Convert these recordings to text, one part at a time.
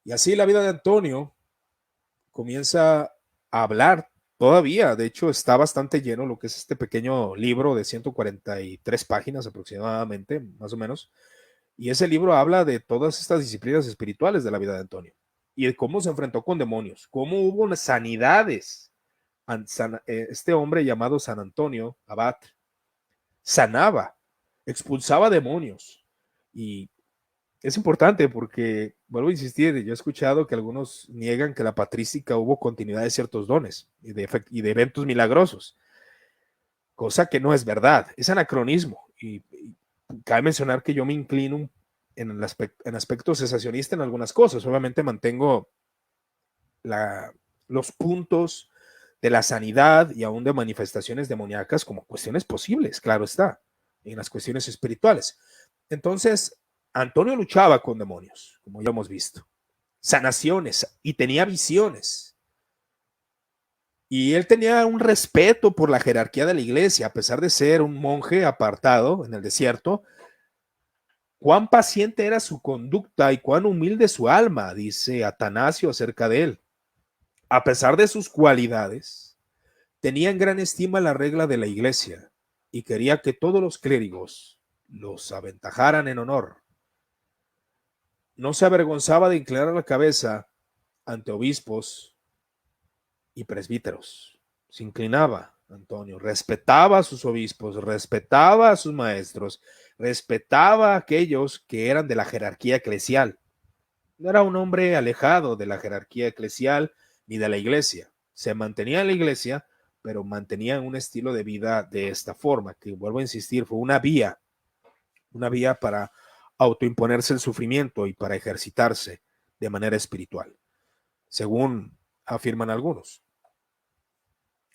Y así la vida de Antonio comienza a hablar todavía. De hecho, está bastante lleno lo que es este pequeño libro de 143 páginas aproximadamente, más o menos. Y ese libro habla de todas estas disciplinas espirituales de la vida de Antonio y de cómo se enfrentó con demonios, cómo hubo sanidades. Este hombre llamado San Antonio Abad sanaba, expulsaba demonios. Y es importante porque, vuelvo a insistir, yo he escuchado que algunos niegan que la patrística hubo continuidad de ciertos dones y de eventos milagrosos, cosa que no es verdad, es anacronismo. Y cabe mencionar que yo me inclino en aspecto cesacionista en algunas cosas. Obviamente mantengo los puntos de la sanidad y aún de manifestaciones demoníacas como cuestiones posibles, claro está, en las cuestiones espirituales. Entonces, Antonio luchaba con demonios, como ya hemos visto, sanaciones y tenía visiones. Y él tenía un respeto por la jerarquía de la iglesia, a pesar de ser un monje apartado en el desierto. Cuán paciente era su conducta y cuán humilde su alma, dice Atanasio acerca de él. A pesar de sus cualidades, tenía en gran estima la regla de la iglesia y quería que todos los clérigos los aventajaran en honor. No se avergonzaba de inclinar la cabeza ante obispos y presbíteros. Se inclinaba, Antonio, respetaba a sus obispos, respetaba a sus maestros, respetaba a aquellos que eran de la jerarquía eclesial. No era un hombre alejado de la jerarquía eclesial ni de la iglesia. Se mantenía en la iglesia, pero mantenía un estilo de vida de esta forma, que vuelvo a insistir, fue una vía para autoimponerse el sufrimiento y para ejercitarse de manera espiritual, según afirman algunos.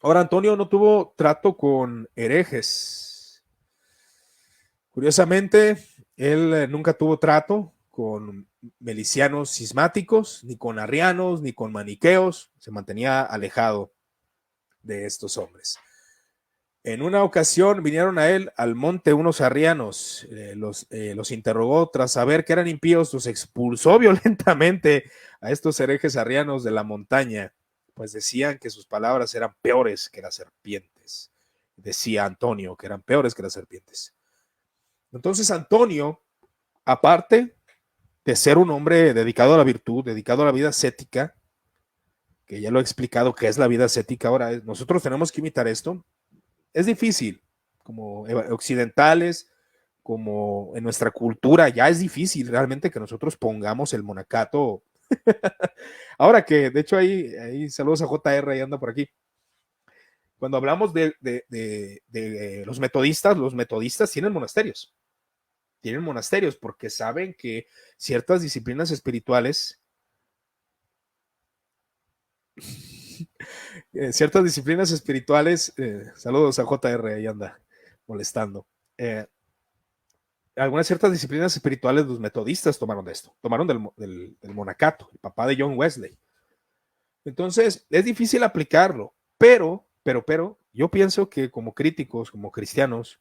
Ahora, Antonio no tuvo trato con herejes. Curiosamente, él nunca tuvo trato con melicianos cismáticos, ni con arrianos, ni con maniqueos. Se mantenía alejado de estos hombres. En una ocasión vinieron a él al monte unos arrianos, los interrogó tras saber que eran impíos, los expulsó violentamente a estos herejes arrianos de la montaña, pues decían que sus palabras eran peores que las serpientes. Decía Antonio que eran peores que las serpientes. Entonces Antonio, aparte de ser un hombre dedicado a la virtud, dedicado a la vida ascética, que ya lo he explicado qué es la vida ascética ahora, nosotros tenemos que imitar esto. Es difícil, como occidentales, como en nuestra cultura, ya es difícil realmente que nosotros pongamos el monacato. Ahora que, de hecho, ahí saludos a JR, ahí anda por aquí. Cuando hablamos de los metodistas tienen monasterios porque saben que ciertas disciplinas espirituales saludos a JR, ahí anda molestando. Algunas ciertas disciplinas espirituales, los metodistas tomaron de esto, tomaron del monacato, el papá de John Wesley. Entonces, es difícil aplicarlo, pero, yo pienso que como críticos, como cristianos,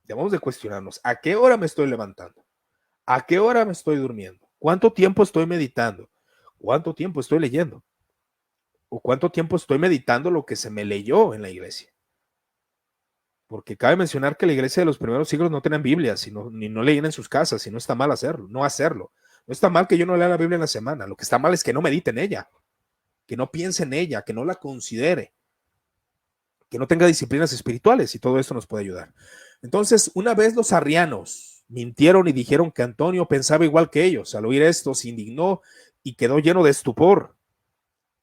debemos de cuestionarnos, ¿a qué hora me estoy levantando? ¿A qué hora me estoy durmiendo? ¿Cuánto tiempo estoy meditando? ¿Cuánto tiempo estoy leyendo? ¿O cuánto tiempo estoy meditando lo que se me leyó en la iglesia? Porque cabe mencionar que la iglesia de los primeros siglos no tenían Biblia, ni no leían en sus casas, y no está mal hacerlo, no hacerlo. No está mal que yo no lea la Biblia en la semana, lo que está mal es que no medite en ella, que no piense en ella, que no la considere, que no tenga disciplinas espirituales, y todo esto nos puede ayudar. Entonces, una vez los arrianos mintieron y dijeron que Antonio pensaba igual que ellos. Al oír esto, se indignó y quedó lleno de estupor.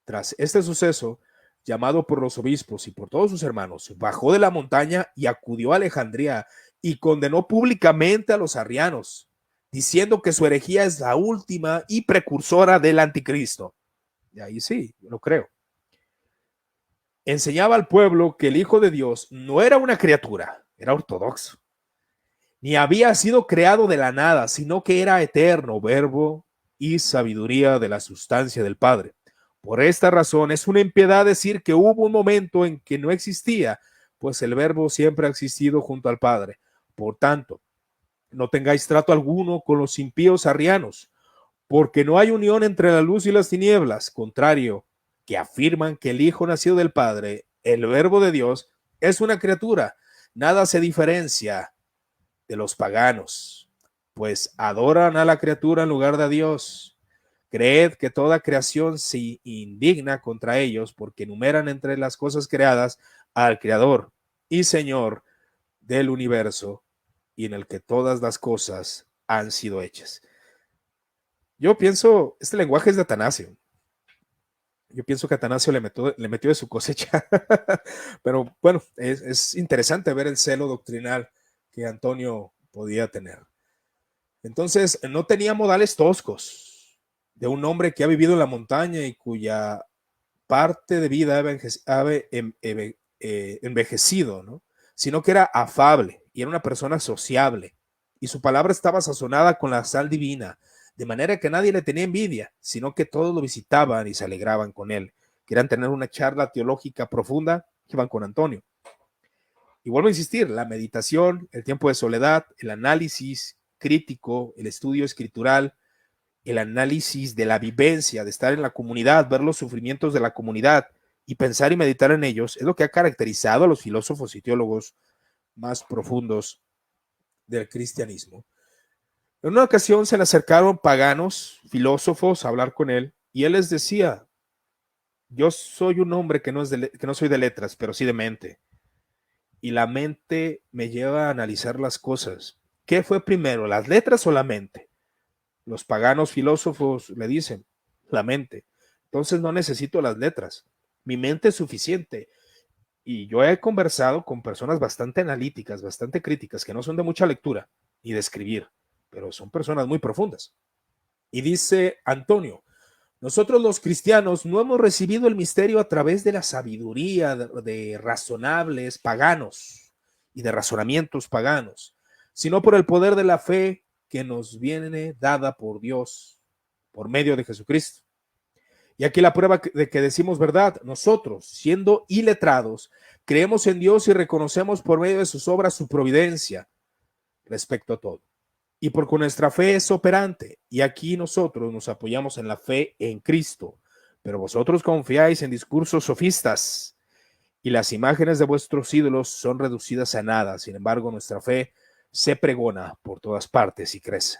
Tras este suceso, llamado por los obispos y por todos sus hermanos, bajó de la montaña y acudió a Alejandría y condenó públicamente a los arrianos, diciendo que su herejía es la última y precursora del anticristo. Y ahí sí, yo lo creo. Enseñaba al pueblo que el Hijo de Dios no era una criatura, era ortodoxo, ni había sido creado de la nada, sino que era eterno, verbo y sabiduría de la sustancia del Padre. Por esta razón es una impiedad decir que hubo un momento en que no existía, pues el verbo siempre ha existido junto al Padre. Por tanto, no tengáis trato alguno con los impíos arrianos, porque no hay unión entre la luz y las tinieblas, contrario, que afirman que el Hijo nacido del Padre, el Verbo de Dios, es una criatura. Nada se diferencia de los paganos, pues adoran a la criatura en lugar de a Dios. Creed que toda creación se indigna contra ellos porque enumeran entre las cosas creadas al Creador y Señor del universo, y en el que todas las cosas han sido hechas. Yo pienso, este lenguaje es de Atanasio. Yo pienso que Atanasio le metió de su cosecha. Pero bueno, es interesante ver el celo doctrinal que Antonio podía tener. Entonces, no tenía modales toscos de un hombre que ha vivido en la montaña y cuya parte de vida ha envejecido, ¿no? Sino que era afable y era una persona sociable. Y su palabra estaba sazonada con la sal divina, de manera que nadie le tenía envidia, sino que todos lo visitaban y se alegraban con él. Querían tener una charla teológica profunda, iban con Antonio. Y vuelvo a insistir, la meditación, el tiempo de soledad, el análisis crítico, el estudio escritural, el análisis de la vivencia, de estar en la comunidad, ver los sufrimientos de la comunidad y pensar y meditar en ellos, es lo que ha caracterizado a los filósofos y teólogos más profundos del cristianismo. En una ocasión se le acercaron paganos, filósofos, a hablar con él, y él les decía: yo soy un hombre que no soy de letras, pero sí de mente. Y la mente me lleva a analizar las cosas. ¿Qué fue primero, las letras o la mente? Los paganos filósofos le dicen, la mente. Entonces no necesito las letras. Mi mente es suficiente. Y yo he conversado con personas bastante analíticas, bastante críticas, que no son de mucha lectura ni de escribir, pero son personas muy profundas. Y dice Antonio: nosotros los cristianos no hemos recibido el misterio a través de la sabiduría de razonables paganos y de razonamientos paganos, sino por el poder de la fe que nos viene dada por Dios, por medio de Jesucristo. Y aquí la prueba de que decimos verdad: nosotros, siendo iletrados, creemos en Dios y reconocemos por medio de sus obras su providencia respecto a todo. Y porque nuestra fe es operante, y aquí nosotros nos apoyamos en la fe en Cristo, pero vosotros confiáis en discursos sofistas, y las imágenes de vuestros ídolos son reducidas a nada. Sin embargo, nuestra fe se pregona por todas partes y crece.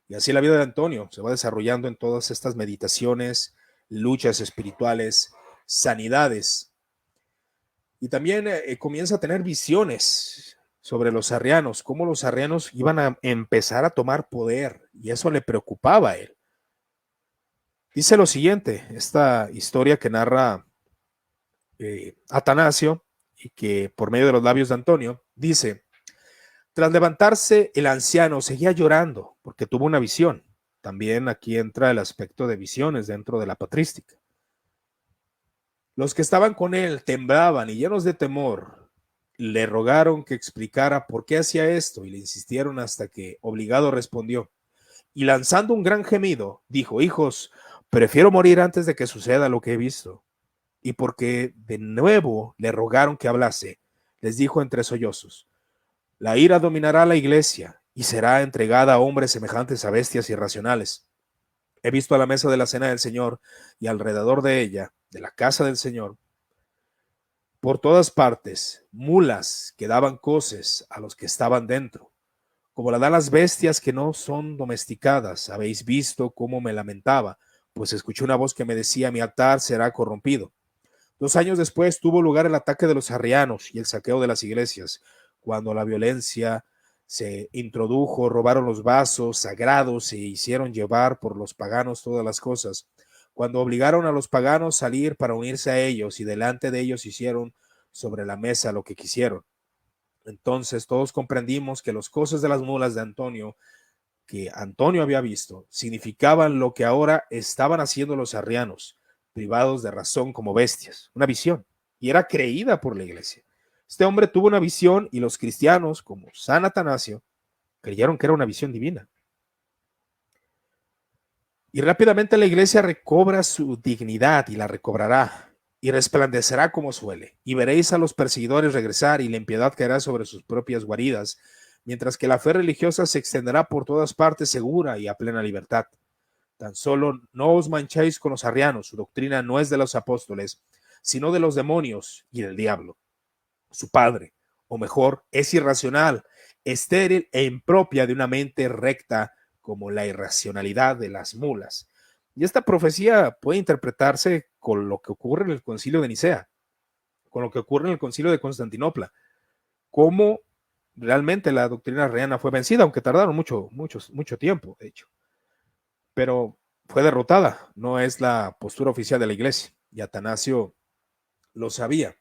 Y así la vida de Antonio se va desarrollando en todas estas meditaciones, luchas espirituales, sanidades. Y también comienza a tener visiones sobre los arrianos, cómo los arrianos iban a empezar a tomar poder, y eso le preocupaba a él. Dice lo siguiente, esta historia que narra Atanasio, y que por medio de los labios de Antonio, dice: tras levantarse, el anciano seguía llorando porque tuvo una visión. También aquí entra el aspecto de visiones dentro de la patrística. Los que estaban con él temblaban y llenos de temor le rogaron que explicara por qué hacía esto, y le insistieron hasta que, obligado, respondió. Y lanzando un gran gemido, dijo: hijos, prefiero morir antes de que suceda lo que he visto. Y porque de nuevo le rogaron que hablase, les dijo entre sollozos: la ira dominará a la iglesia y será entregada a hombres semejantes a bestias irracionales. He visto a la mesa de la cena del Señor y alrededor de ella, de la casa del Señor, por todas partes, mulas que daban coces a los que estaban dentro, como la dan las bestias que no son domesticadas. Habéis visto cómo me lamentaba, pues escuché una voz que me decía: mi altar será corrompido. 2 años después tuvo lugar el ataque de los arrianos y el saqueo de las iglesias, cuando la violencia se introdujo, robaron los vasos sagrados, se hicieron llevar por los paganos todas las cosas. Cuando obligaron a los paganos a salir para unirse a ellos, y delante de ellos hicieron sobre la mesa lo que quisieron. Entonces todos comprendimos que las cosas de las mulas de Antonio, que Antonio había visto, significaban lo que ahora estaban haciendo los arrianos, privados de razón como bestias, una visión, y era creída por la iglesia. Este hombre tuvo una visión y los cristianos, como San Atanasio, creyeron que era una visión divina. Y rápidamente la iglesia recobra su dignidad y la recobrará, y resplandecerá como suele, y veréis a los perseguidores regresar, y la impiedad caerá sobre sus propias guaridas, mientras que la fe religiosa se extenderá por todas partes segura y a plena libertad. Tan solo no os manchéis con los arrianos, su doctrina no es de los apóstoles, sino de los demonios y del diablo. Su padre, o mejor, es irracional, estéril e impropia de una mente recta como la irracionalidad de las mulas. Y esta profecía puede interpretarse con lo que ocurre en el concilio de Nicea, con lo que ocurre en el concilio de Constantinopla, cómo realmente la doctrina arriana fue vencida, aunque tardaron mucho tiempo, de hecho, pero fue derrotada, no es la postura oficial de la iglesia, y Atanasio lo sabía.